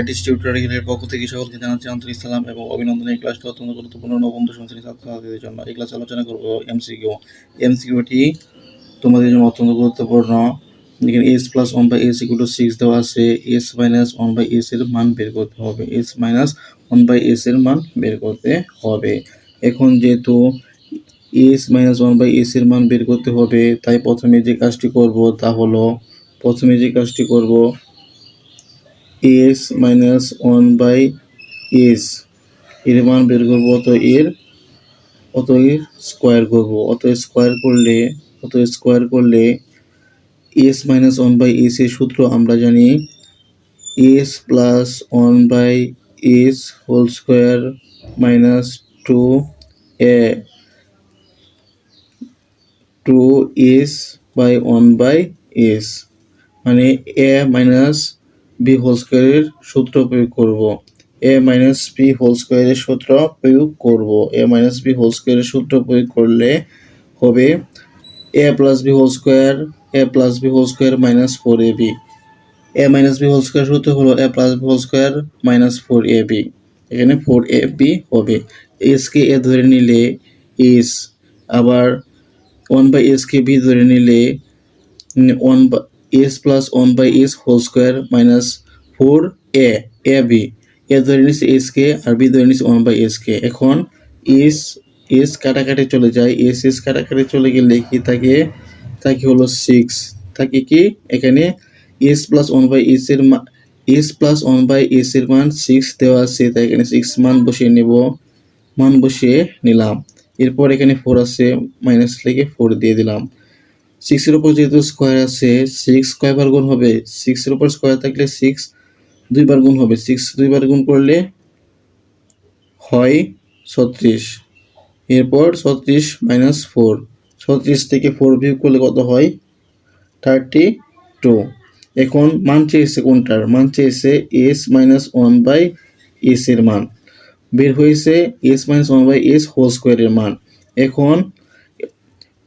টিউটোরিয়ালের পক্ষ থেকে সকলকে জানাচ্ছি আন্তরিক সালাম এবং অভিনন্দন। এই ক্লাসটা অত্যন্ত গুরুত্বপূর্ণ নবম দশম শ্রেণীর ছাত্রছাত্রীদের জন্য। এই ক্লাসে আলোচনা করব এমসিকিউ। এমসিকিউটি তোমাদের জন্য অত্যন্ত গুরুত্বপূর্ণ। এখানে s plus 1 by s equal to 6 দেওয়া আছে। s মাইনাস 1 বাই s এর মান বের করতে হবে। s মাইনাস 1 বাই s এর মান বের করতে হবে। এখন যেহেতু s মাইনাস 1 বাই s এর মান বের করতে হবে, তাই প্রথমে যে কাজটি করব তা হলো s মাইনাস 1 বাই s এর মান বের করব, অত এর স্কোয়ার করব। অত স্কোয়ার করলে s মাইনাস 1 বাই s এর সূত্র আমরা জানি s plus 1 by s whole square minus 2s by 1 by s, মানে a মাইনাস b হোল স্কোয়ারের সূত্র প্রয়োগ করব। a মাইনাস b হোল স্কোয়ারের সূত্র প্রয়োগ করব। a মাইনাস b হোল স্কোয়ারের সূত্র প্রয়োগ করলে হবে a plus b whole square minus 4ab। a minus b whole square সূত্র হলো a plus b whole square minus 4ab। এখানে 4ab হবে। s কে a ধরে নিলে s, আবার 1 বাই s কে b ধরে নিলে s plus 1 by s whole square minus 4ab। a ধরে নিচ্ছে s কে আর b ধরে নিচ্ছে 1 বাই s কে। এখন s কাটাকাটি চলে যায়। s কাটাকাটি চলে গেলে কি থাকে হলো 6। থাকে কি এখানে s প্লাস 1 বাই s এর মান 6 দেওয়া আছে, তাই এখানে 6 মান বসিয়ে নিলাম। এরপর এখানে 4 আছে, মাইনাস লিখে 4 দিয়ে দিলাম। 6 এর উপর যেহেতু স্কোয়ার আছে, 6 কয়বার গুণ হবে? 6 এর উপর স্কোয়ার থাকলে 6 দুইবার গুণ হবে। 6 দুইবার গুণ করলে হয় 36। এরপর 36 মাইনাস 4, 36 থেকে 4 বিয়োগ করলে কত হয়? 32। এখন মান চেয়েছে কোনটার? মান চেয়েছে s মাইনাস 1 বাই s এর মান। বের হয়েছে s minus 1 by s whole স্কোয়ারের মান। এখন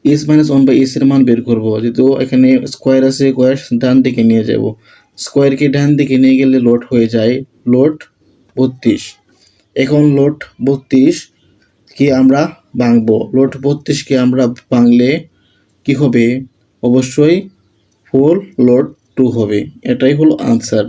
s মাইনাস 1 বাই s এর মান বের করব। যেহেতু এখানে স্কোয়ার আছে, স্কোয়ার ডান দিকে নিয়ে যাব। স্কোয়ারকে ডান দিকে নিয়ে গেলে লোড হয়ে যায় লোড 32। এখন লোড 32 কে আমরা ভাঙবো। লোড 32 কে আমরা ভাঙলে কি হবে? অবশ্যই 4 লোড 2 হবে। এটাই হলো আনসার।